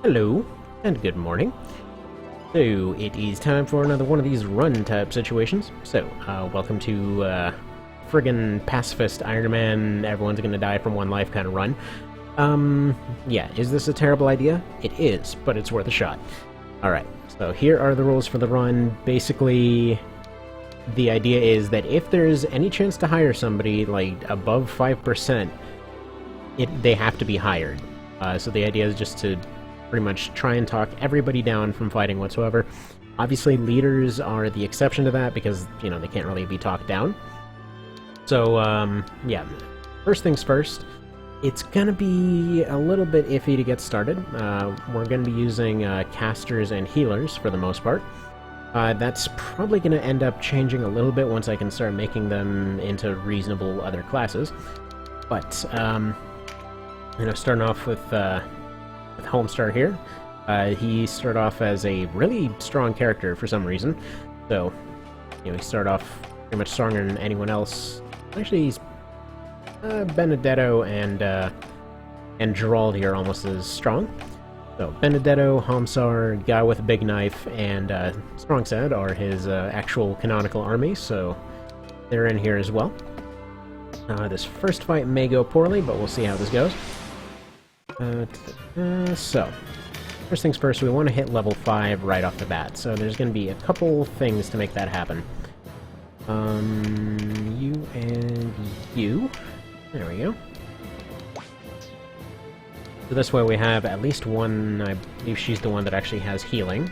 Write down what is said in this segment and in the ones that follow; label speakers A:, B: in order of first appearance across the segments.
A: Hello, and good morning. So, it is time for another one of these run-type situations. So, welcome to, friggin' Pacifist Iron Man, everyone's gonna die from one life kind of run. Yeah, is this a terrible idea? It is, but it's worth a shot. Alright, so here are the rules for the run. Basically, the idea is that if there's any chance to hire somebody, like, above 5%, they have to be hired. So the idea is just to pretty much try and talk everybody down from fighting whatsoever. Obviously, leaders are the exception to that because, you know, they can't really be talked down. So, yeah. First things first, it's gonna be a little bit iffy to get started. We're gonna be using casters and healers for the most part. That's probably gonna end up changing a little bit once I can start making them into reasonable other classes. But, you know, starting off with Homestar here. He started off as a really strong character for some reason. So, you know, he started off pretty much stronger than anyone else. Actually, he's Benedetto and Gerald here almost as strong. So, Benedetto, Homestar, Guy with a Big Knife, and Strongsad are his actual canonical army, so they're in here as well. This first fight may go poorly, but we'll see how this goes. So, first things first, we want to hit level 5 right off the bat, so there's going to be a couple things to make that happen. You and you. There we go. So this way we have at least one, I believe she's the one that actually has healing.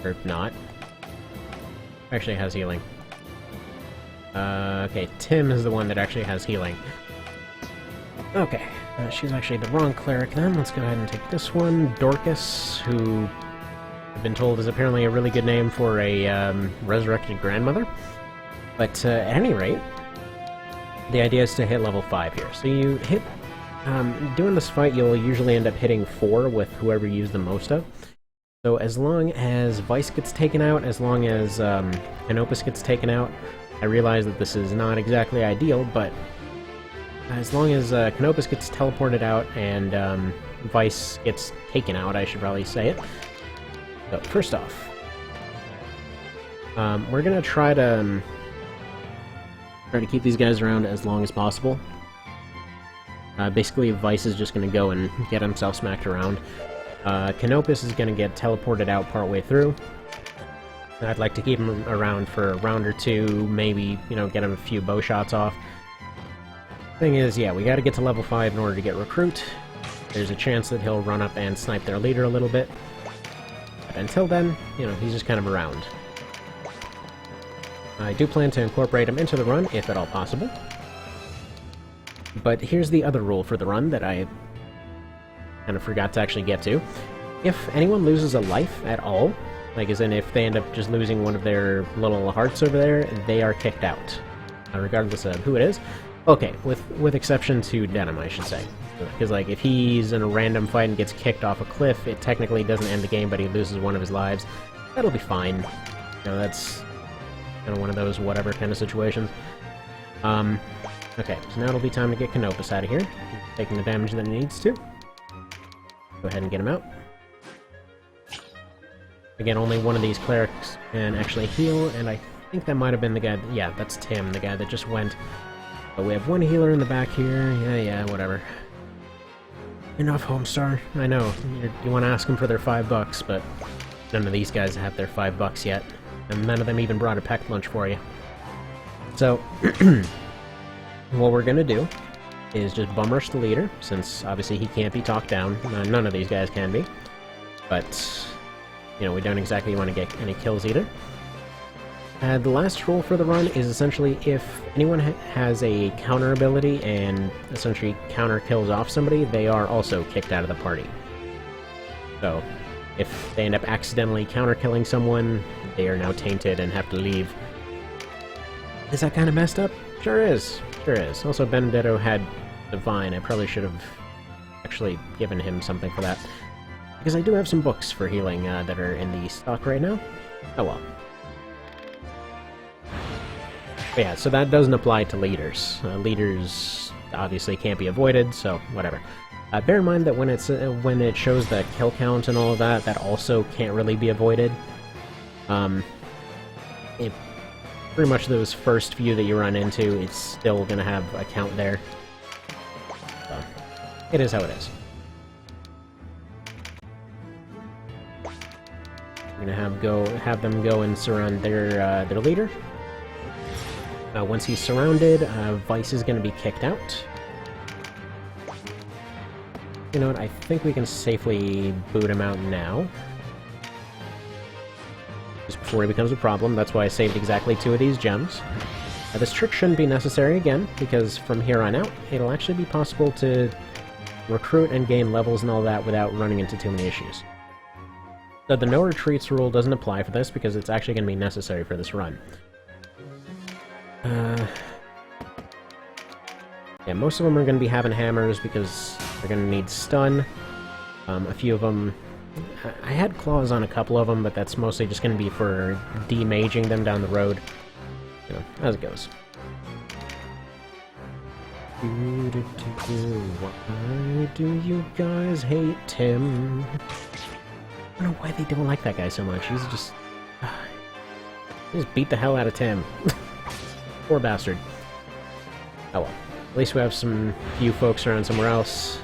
A: Or not. Actually has healing. Okay, Tim is the one that actually has healing. Okay. She's actually the wrong cleric then. Let's go ahead and take this one. Dorcas, who I've been told is apparently a really good name for a resurrected grandmother. But at any rate, the idea is to hit level 5 here. So you hit... doing this fight, you'll usually end up hitting 4 with whoever you use the most of. So as long as Vice gets taken out, as long as Canopus gets taken out, I realize that this is not exactly ideal, but as long as Canopus gets teleported out and Vice gets taken out, I should probably say it. So, first off, we're gonna try to keep these guys around as long as possible. Basically, Vice is just gonna go and get himself smacked around. Canopus is gonna get teleported out partway through. I'd like to keep him around for a round or two, maybe, you know, get him a few bow shots off. Thing is, yeah, we gotta get to level 5 in order to get Recruit. There's a chance that he'll run up and snipe their leader a little bit. But until then, you know, he's just kind of around. I do plan to incorporate him into the run, if at all possible. But here's the other rule for the run that I kind of forgot to actually get to. If anyone loses a life at all, like as in if they end up just losing one of their little hearts over there, they are kicked out. Regardless of who it is. Okay, with exception to Denim, I should say. Because, like, if he's in a random fight and gets kicked off a cliff, it technically doesn't end the game, but he loses one of his lives. That'll be fine. You know, that's kind of one of those whatever kind of situations. Okay, so now it'll be time to get Canopus out of here. He's taking the damage that he needs to. Go ahead and get him out. Again, only one of these clerics can actually heal, and I think that might have been the guy... Yeah, that's Tim, the guy that just went... But we have one healer in the back here. Yeah, whatever. Enough, Homestar. I know, you want to ask them for their $5, but none of these guys have their $5 yet. And none of them even brought a packed lunch for you. So, what we're gonna do is just bum rush the leader, since obviously he can't be talked down. None of these guys can be. But, you know, we don't exactly want to get any kills either. The last rule for the run is essentially if anyone has a counter ability and essentially counter kills off somebody, they are also kicked out of the party. So, if they end up accidentally counter killing someone, they are now tainted and have to leave. Is that kind of messed up? Sure is. Sure is. Also, Benedetto had Divine. I probably should have actually given him something for that. Because I do have some books for healing that are in the stock right now. Oh well. But yeah, so that doesn't apply to leaders. Leaders obviously can't be avoided, so whatever. Bear in mind that when it shows the kill count and all of that, that also can't really be avoided. Pretty much those first few that you run into, it's still gonna have a count there. So, it is how it is. We're gonna have them go and surround their leader. Once he's surrounded, Vice is gonna be kicked out. You know what, I think we can safely boot him out now. Just before he becomes a problem, that's why I saved exactly 2 of these gems. This trick shouldn't be necessary again, because from here on out, it'll actually be possible to recruit and gain levels and all that without running into too many issues. So the no retreats rule doesn't apply for this, because it's actually going to be necessary for this run. Yeah, most of them are going to be having hammers, because they're going to need stun. A few of them... I had claws on a couple of them, but that's mostly just going to be for demaging them down the road. You know, as it goes. Why do you guys hate Tim? I don't know why they don't like that guy so much. He's just... just beat the hell out of Tim. Poor bastard. Oh well. At least we have some few folks around somewhere else.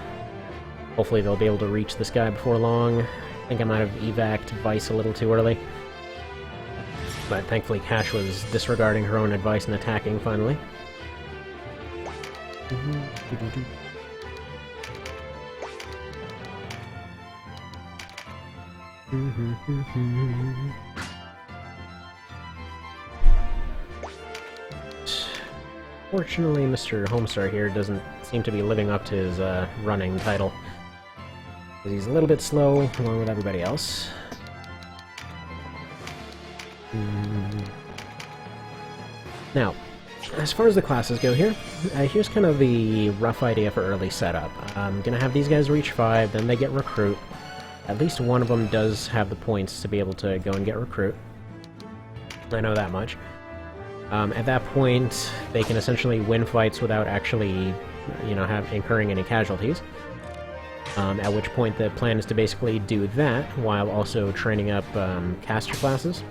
A: Hopefully they'll be able to reach this guy before long. I think I might have evac'd Vice a little too early. But thankfully Cash was disregarding her own advice and attacking finally. Fortunately, Mr. Homestar here doesn't seem to be living up to his running title. Because he's a little bit slow, along with everybody else. Now, as far as the classes go here, here's kind of the rough idea for early setup. I'm gonna have these guys reach 5, then they get Recruit. At least one of them does have the points to be able to go and get Recruit. I know that much. At that point, they can essentially win fights without actually, you know, incurring any casualties. At which point the plan is to basically do that, while also training up caster classes.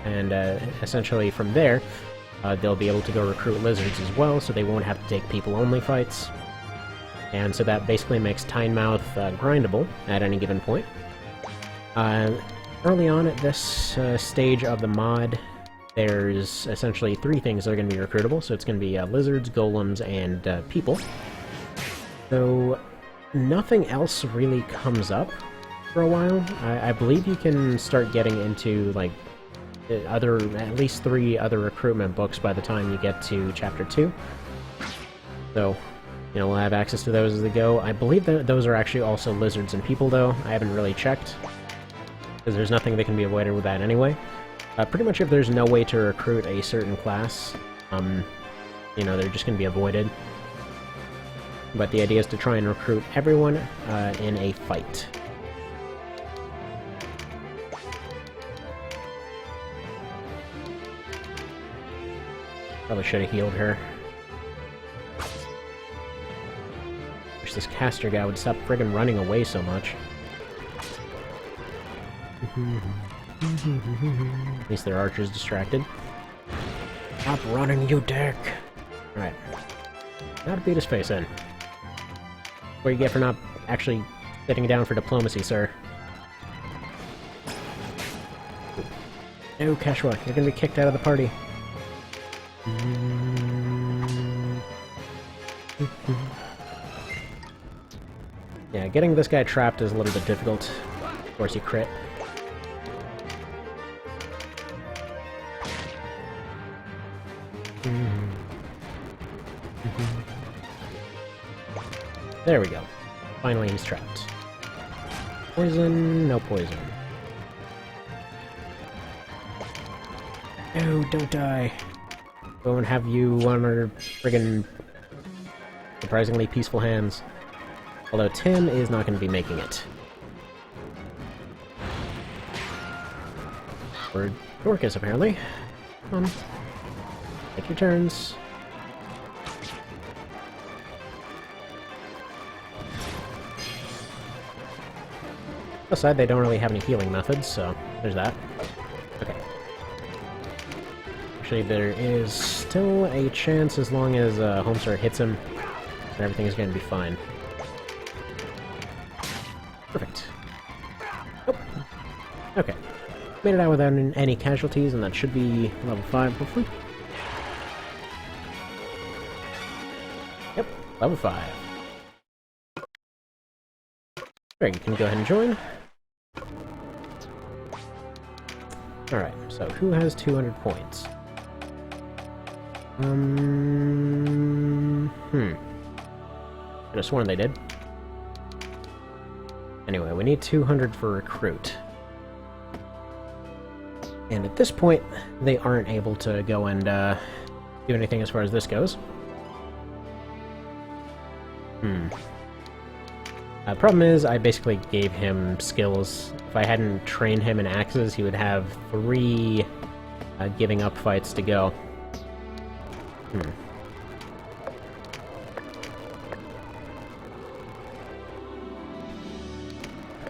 A: And essentially from there, they'll be able to go recruit lizards as well, so they won't have to take people-only fights. And so that basically makes Tynemouth grindable at any given point. Early on at this stage of the mod, there's essentially 3 things that are going to be recruitable, so it's going to be lizards, golems, and people. So nothing else really comes up for a while. I believe you can start getting into, like, at least 3 other recruitment books by the time you get to Chapter 2. So, you know, we'll have access to those as they go. I believe that those are actually also lizards and people, though. I haven't really checked, because there's nothing that can be avoided with that anyway. Pretty much if there's no way to recruit a certain class, you know, they're just going to be avoided. But the idea is to try and recruit everyone in a fight. Probably should have healed her. Wish this caster guy would stop friggin' running away so much. At least their archer's distracted. Stop running, you dick! Alright. Now to beat his face in. What you get for not actually sitting down for diplomacy, sir. No, Keshwa, you're gonna be kicked out of the party. Yeah, getting this guy trapped is a little bit difficult. Of course, you crit. There we go. Finally, he's trapped. Poison, no poison. No, don't die. Won't have you on our friggin' surprisingly peaceful hands. Although Tim is not going to be making it. Or Dorcas, apparently. Come on. Take your turns. Aside, they don't really have any healing methods, so there's that. Okay. Actually, there is still a chance as long as Homestar hits him, and everything is going to be fine. Perfect. Oh. Okay. Made it out without any casualties, and that should be level 5, hopefully. Yep, level 5. Greg, you can go ahead and join. Alright, so who has 200 points? Could have sworn they did. Anyway, we need 200 for recruit. And at this point, they aren't able to go and do anything as far as this goes. Problem is, I basically gave him skills. If I hadn't trained him in axes, he would have 3 giving up fights to go.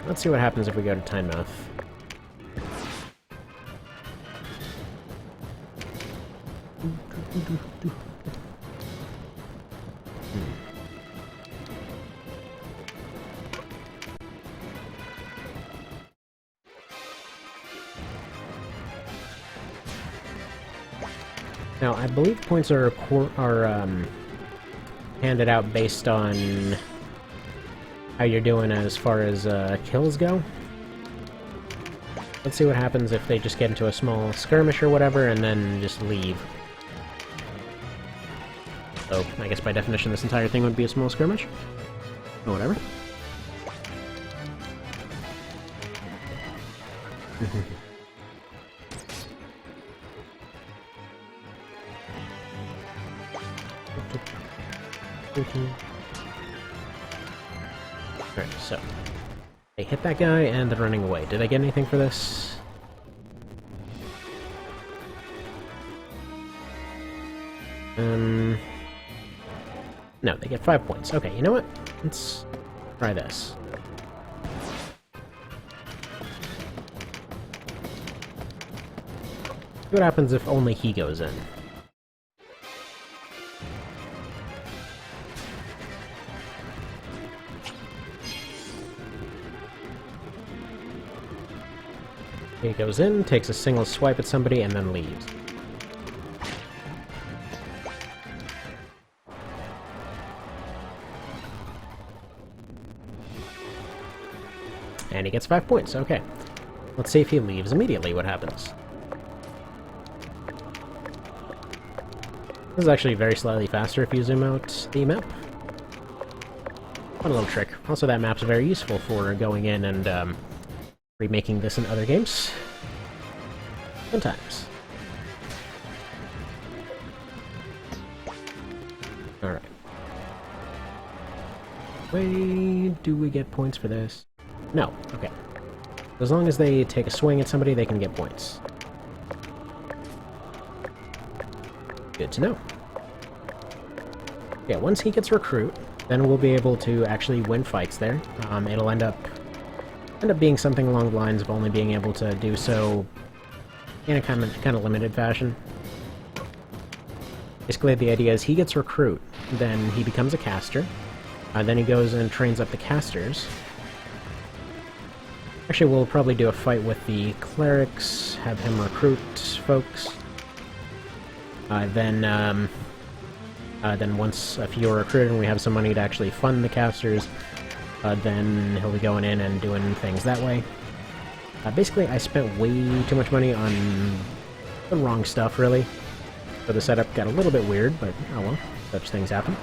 A: Let's see what happens if we go to Tynemouth. Now, I believe points are handed out based on how you're doing as far as kills go. Let's see what happens if they just get into a small skirmish or whatever and then just leave. So, I guess by definition this entire thing would be a small skirmish. Or whatever. Alright, so they hit that guy and they're running away. Did I get anything for this? No, they get 5 points. Okay, you know what? Let's try this. See what happens if only he goes in. He goes in, takes a single swipe at somebody, and then leaves. And he gets 5 points, okay. Let's see if he leaves immediately, what happens. This is actually very slightly faster if you zoom out the map. Fun little trick. Also, that map's very useful for going in and remaking this in other games. Fun times. Alright. Wait, do we get points for this? No, okay. As long as they take a swing at somebody, they can get points. Good to know. Yeah, once he gets recruit, then we'll be able to actually win fights there. It'll end up being something along the lines of only being able to do so in a kind of limited fashion. Basically, the idea is he gets recruit, then he becomes a caster, then he goes and trains up the casters. Actually, we'll probably do a fight with the clerics, have him recruit folks. Then once a few are recruited and we have some money to actually fund the casters, then he'll be going in and doing things that way. Basically, I spent way too much money on the wrong stuff, really. So the setup got a little bit weird, but oh well, such things happen.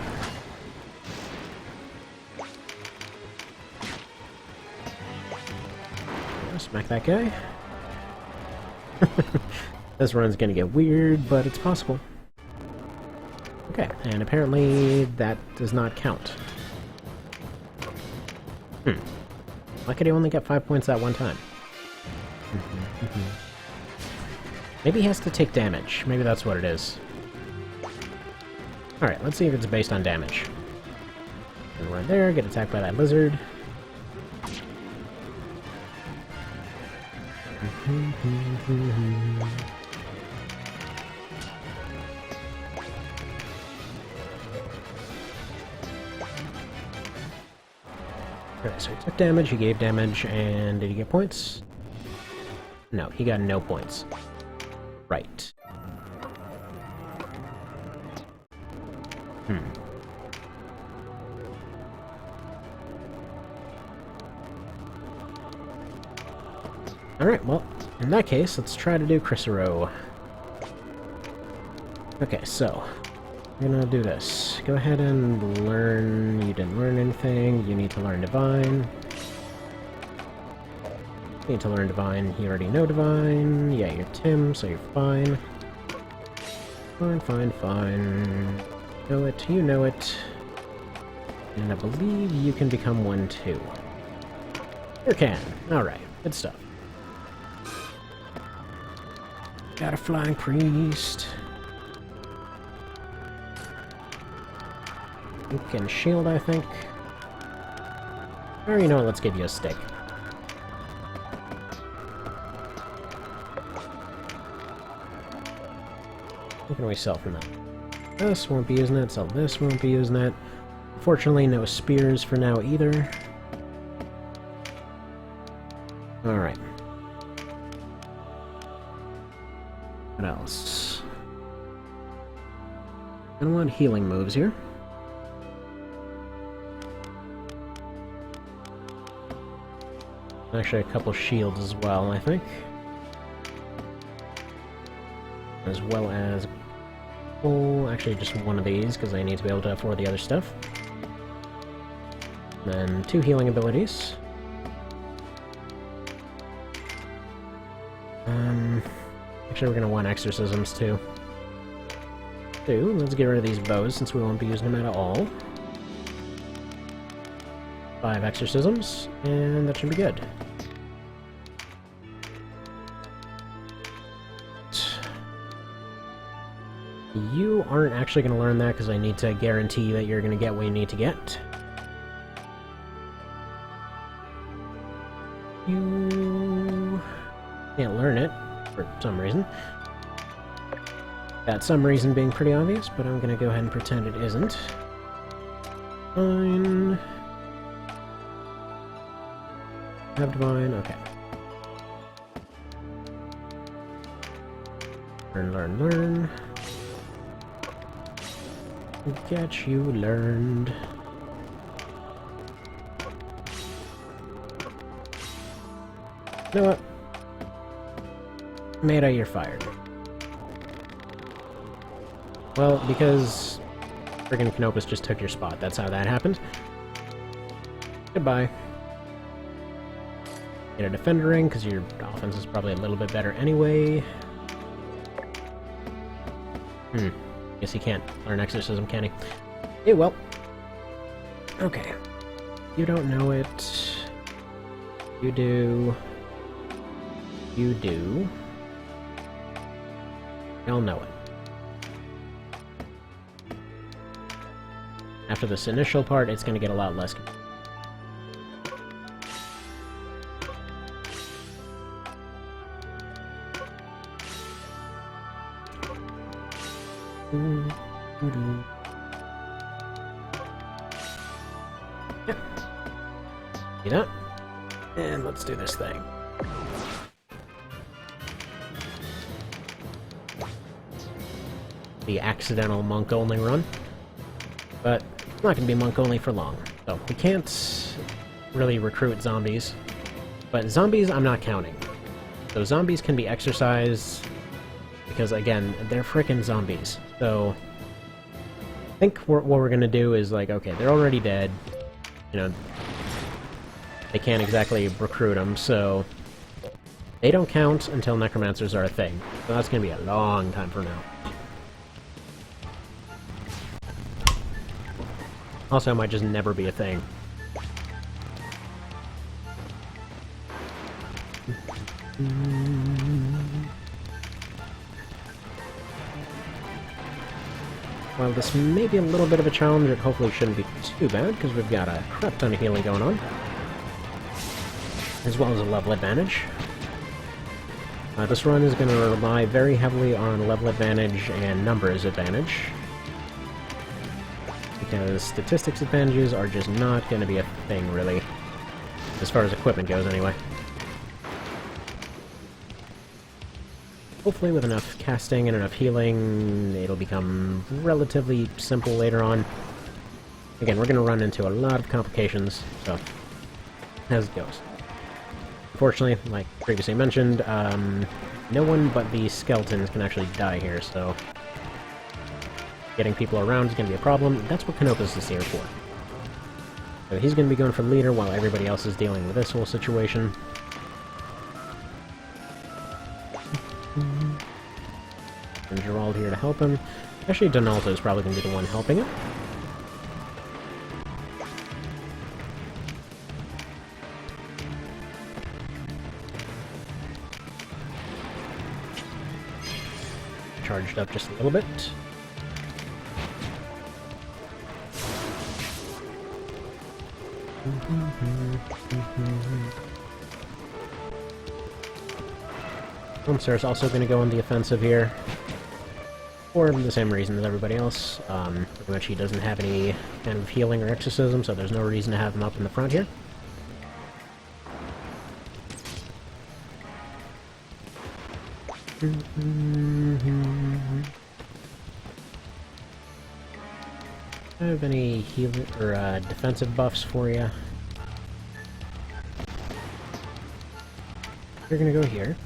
A: Smack that guy. This run's gonna get weird, but it's possible. Okay, and apparently that does not count. Why could he only get 5 points that one time? Maybe he has to take damage. Maybe that's what it is. Alright, let's see if it's based on damage. And right there, get attacked by that lizard. Okay, so he took damage, he gave damage, and did he get points? No, he got no points. Right. Alright, well, in that case, let's try to do Chrysero. Okay, so, I'm gonna do this. Go ahead and learn... You didn't learn anything. You need to learn Divine. You need to learn Divine. You already know Divine. Yeah, you're Tim, so you're fine. Fine, fine, fine. Know it, you know it. And I believe you can become one too. You can. Alright, good stuff. Got a flying priest. You can shield, I think. Or you know what, let's give you a stick. What can we sell from that? This won't be using it, sell this won't be using it. Unfortunately, no spears for now either. Alright. What else? I want healing moves here. Actually, a couple shields as well, I think. As well as... Oh, actually just one of these, because I need to be able to afford the other stuff. Then 2 healing abilities. Actually, we're going to want exorcisms, too. Let's get rid of these bows, since we won't be using them at all. 5 exorcisms, and that should be good. You aren't actually going to learn that, because I need to guarantee that you're going to get what you need to get. You can't learn it, for some reason. That some reason being pretty obvious, but I'm going to go ahead and pretend it isn't. Fine. Have Divine, okay. Learn, learn, learn. Get you learned. You know what? Meta, you're fired. Well, because friggin' Canopus just took your spot. That's how that happened. Goodbye. Get a defender ring, because your offense is probably a little bit better anyway. Guess he can't learn exorcism, can he? Yeah, well. Okay. You don't know it. You do. You do. You'll know it. After this initial part, it's going to get a lot less. Yeah. See that? And let's do this thing. The accidental monk-only run. But it's not going to be monk-only for long. So we can't really recruit zombies. But zombies, I'm not counting. So zombies can be exercised, because again, they're frickin' zombies. So I think what we're going to do is like, okay, they're already dead. You know, they can't exactly recruit them, so they don't count until necromancers are a thing. So that's going to be a long time from now. Also, it might just never be a thing. While this may be a little bit of a challenge, it hopefully shouldn't be too bad, because we've got a crap ton of healing going on. As well as a level advantage. This run is going to rely very heavily on level advantage and numbers advantage, because statistics advantages are just not going to be a thing, really, as far as equipment goes, anyway. Hopefully with enough casting and enough healing, it'll become relatively simple later on. Again, we're going to run into a lot of complications, so as it goes. Unfortunately, like previously mentioned, no one but the skeletons can actually die here, so getting people around is going to be a problem. That's what Canopus is here for. So he's going to be going for leader while everybody else is dealing with this whole situation. And Gerald here to help him. Actually, Donaldo is probably going to be the one helping him. Charged up just a little bit. Homestar is also going to go on the offensive here, for the same reason as everybody else. Pretty much he doesn't have any kind of healing or exorcism, so there's no reason to have him up in the front here. Do I have any healing or defensive buffs for you? You're gonna go here.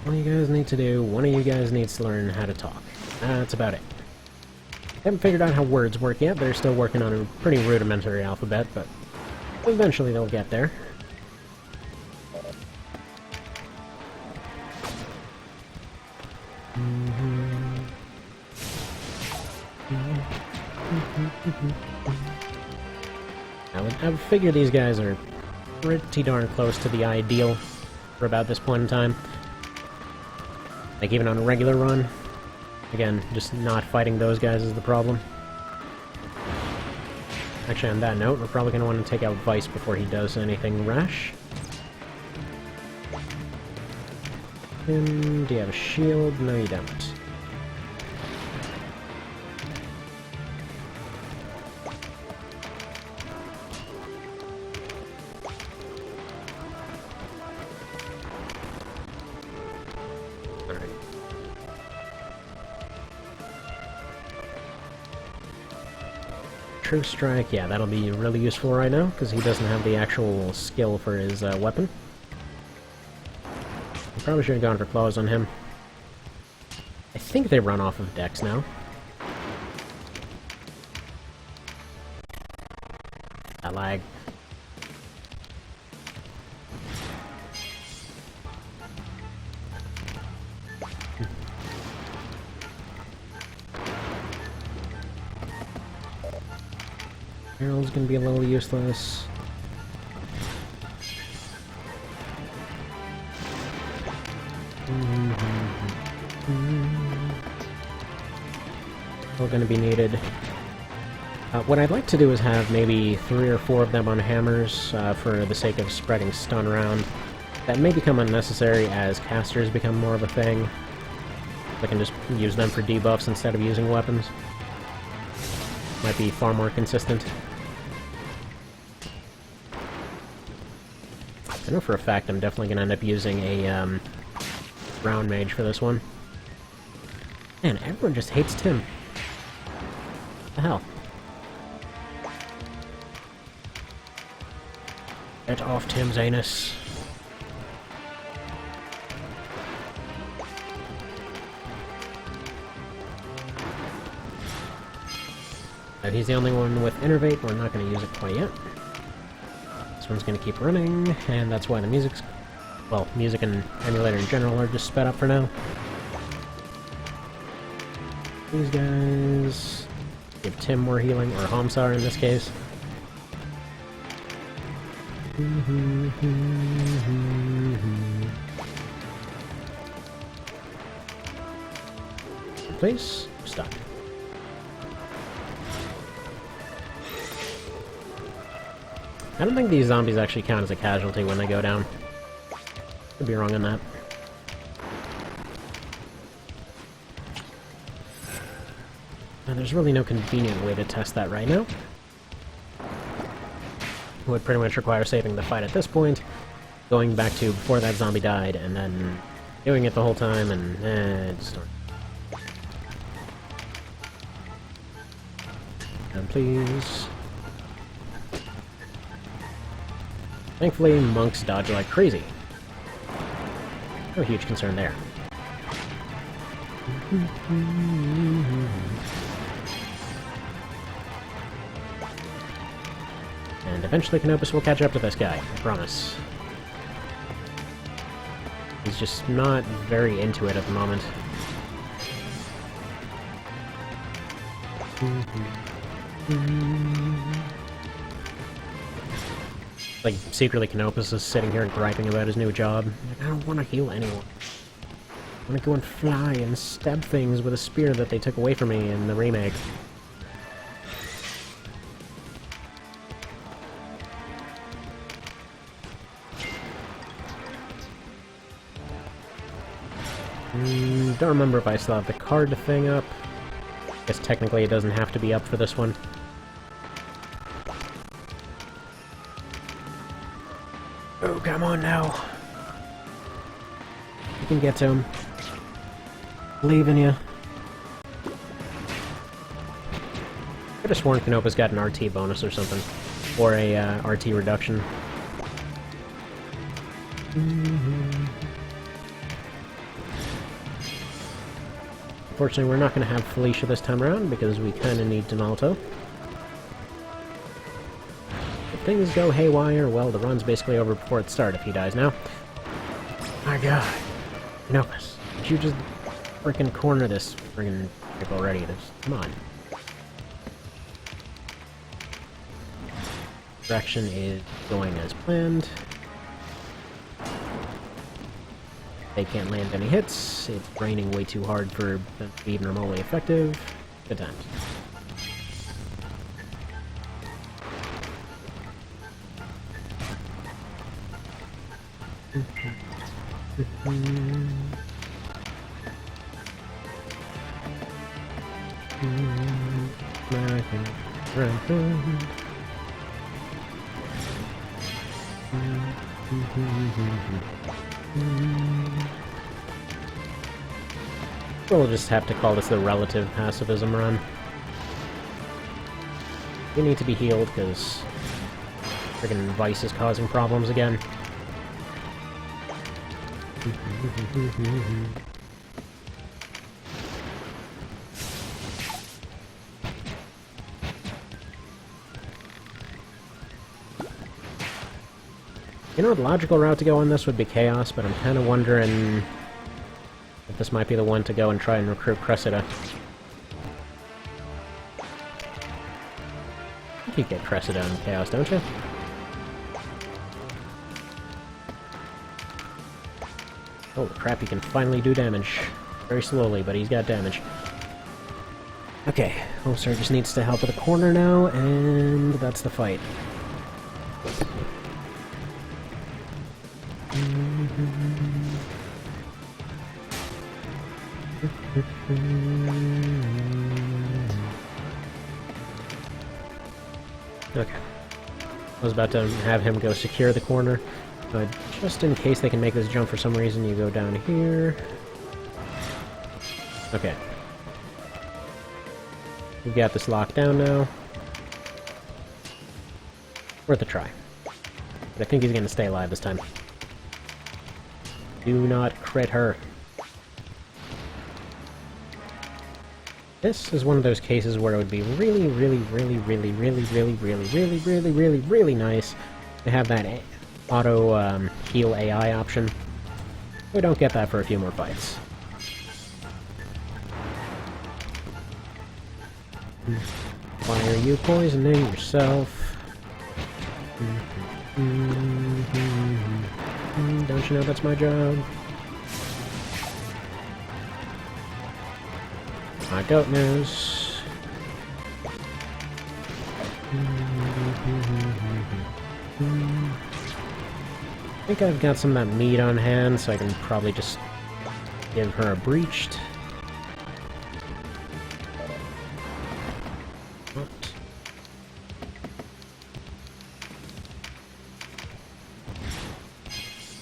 A: One of you guys need to do, one of you guys needs to learn how to talk. That's about it. Haven't figured out how words work yet, they're still working on a pretty rudimentary alphabet, but eventually they'll get there. I would figure these guys are pretty darn close to the ideal for about this point in time. Like, even on a regular run. Again, just not fighting those guys is the problem. Actually, on that note, we're probably going to want to take out Vice before he does anything rash. Do you have a shield? No, you don't. True Strike, yeah, that'll be really useful right now, because he doesn't have the actual skill for his weapon. I probably should have gone for claws on him. I think they run off of Dex now. That lag. Harold's gonna be a little useless. Still gonna be needed. What I'd like to do is have maybe 3 or 4 of them on hammers for the sake of spreading stun around. That may become unnecessary as casters become more of a thing. I can just use them for debuffs instead of using weapons. Might be far more consistent. I know for a fact I'm definitely going to end up using a round mage for this one. Man, everyone just hates Tim. What the hell? Get off Tim's anus. He's the only one with Innervate. We're not going to use it quite yet. This one's gonna keep running, and that's why the music's... well, music and emulator in general are just sped up for now. These guys... give Tim more healing, or Hamsar in this case. Place, stop. I don't think these zombies actually count as a casualty when they go down. Could be wrong on that. And there's really no convenient way to test that right now. It would pretty much require saving the fight at this point, going back to before that zombie died, and then doing it the whole time, and just don't. And please. Thankfully, monks dodge like crazy. No huge concern there. And eventually Canopus will catch up to this guy, I promise. He's just not very into it at the moment. Like, secretly Canopus is sitting here and griping about his new job. Like, I don't want to heal anyone. I want to go and fly and stab things with a spear that they took away from me in the remake. Don't remember if I still have the card thing up. Guess technically it doesn't have to be up for this one. Oh, come on now. You can get to him. Believe in you. Could have sworn Canopus got an RT bonus or something. Or a RT reduction. Unfortunately, we're not going to have Felicia this time around because we kind of need Donalto. If things go haywire, well, the run's basically over before it starts if he dies now. My god. Canopus, did you just frickin' corner this friggin' trip already? Come on. Direction is going as planned. They can't land any hits. It's raining way too hard for them to be even remotely effective. Good times. We'll just have to call this the relative pacifism run. You need to be healed because friggin' Vice is causing problems again. You know, the logical route to go on this would be Chaos, but I'm kind of wondering if this might be the one to go and try and recruit Cressida. I think you get Cressida in Chaos, don't you? Holy crap, he can finally do damage. Very slowly, but he's got damage. Okay, Homestar just needs to help with the corner now, and that's the fight. Okay. I was about to have him go secure the corner, but just in case they can make this jump for some reason, you go down here. Okay. We've got this locked down now. Worth a try. But I think he's gonna stay alive this time. Do not crit her. This is one of those cases where it would be really nice They have that auto heal AI option. We don't get that for a few more fights. Why are you poisoning yourself? Don't you know that's my job? My goat news. I think I've got some of that meat on hand, so I can probably just give her a breached. What?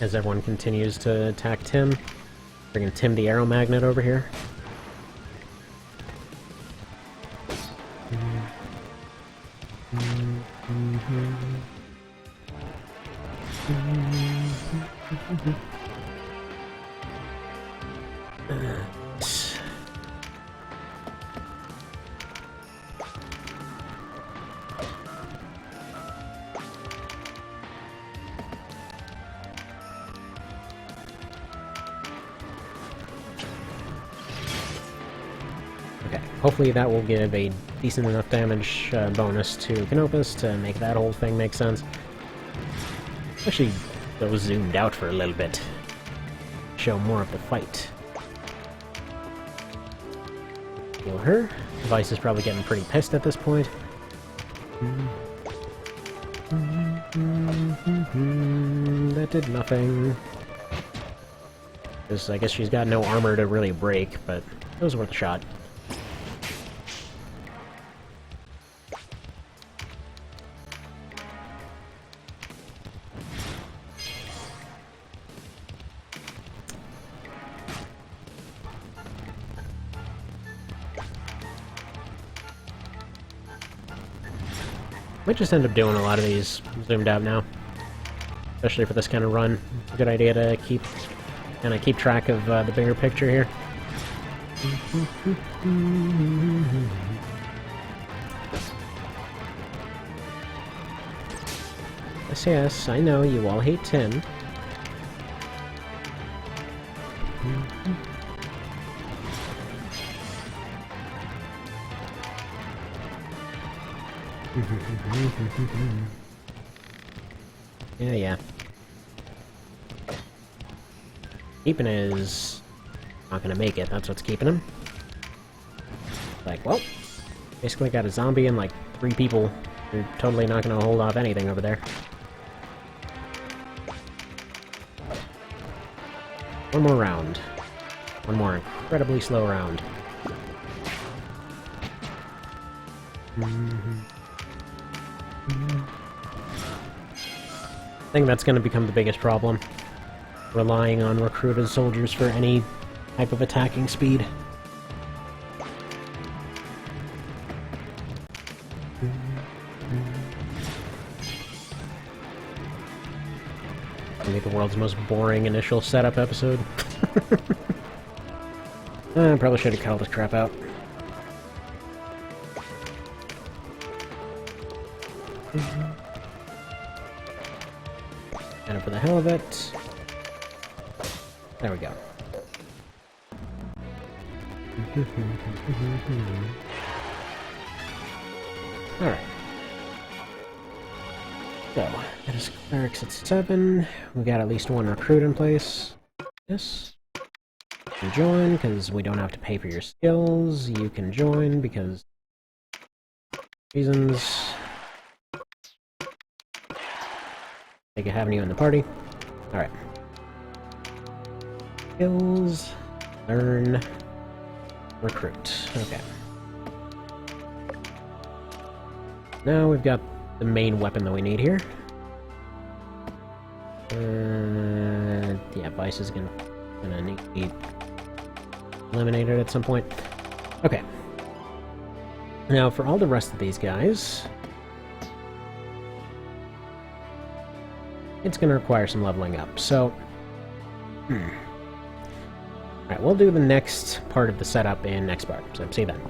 A: As everyone continues to attack Tim. Bringing Tim the Arrow Magnet over here. Okay, hopefully that will give a decent enough damage bonus to Canopus to make that whole thing make sense. Actually, go zoomed out for a little bit. Show more of the fight. Heal her. Vice is probably getting pretty pissed at this point. That did nothing. Because I guess she's got no armor to really break, but it was worth a shot. Might just end up doing a lot of these zoomed out now, especially for this kind of run. It's a good idea to keep track of the bigger picture here. Yes, I know you all hate Tim. Yeah. Keeping is not gonna make it, that's what's keeping him. Like, well, basically got a zombie and like 3 people. You're totally not gonna hold off anything over there. One more round. One more incredibly slow round. I think that's going to become the biggest problem. Relying on recruited soldiers for any type of attacking speed. Maybe the world's most boring initial setup episode. I probably should have cut all this crap out. And for the hell of it... There we go. Alright. So, that is clerics at 7. We got at least 1 recruit in place. Yes. You can join, because we don't have to pay for your skills. You can join, because... reasons... Take it having you in the party. Alright. Skills. Learn. Recruit. Okay. Now we've got the main weapon that we need here. Yeah, Vice is gonna need to be eliminated at some point. Okay. Now, for all the rest of these guys... it's going to require some leveling up, so... Alright, we'll do the next part of the setup in next part, so see you then.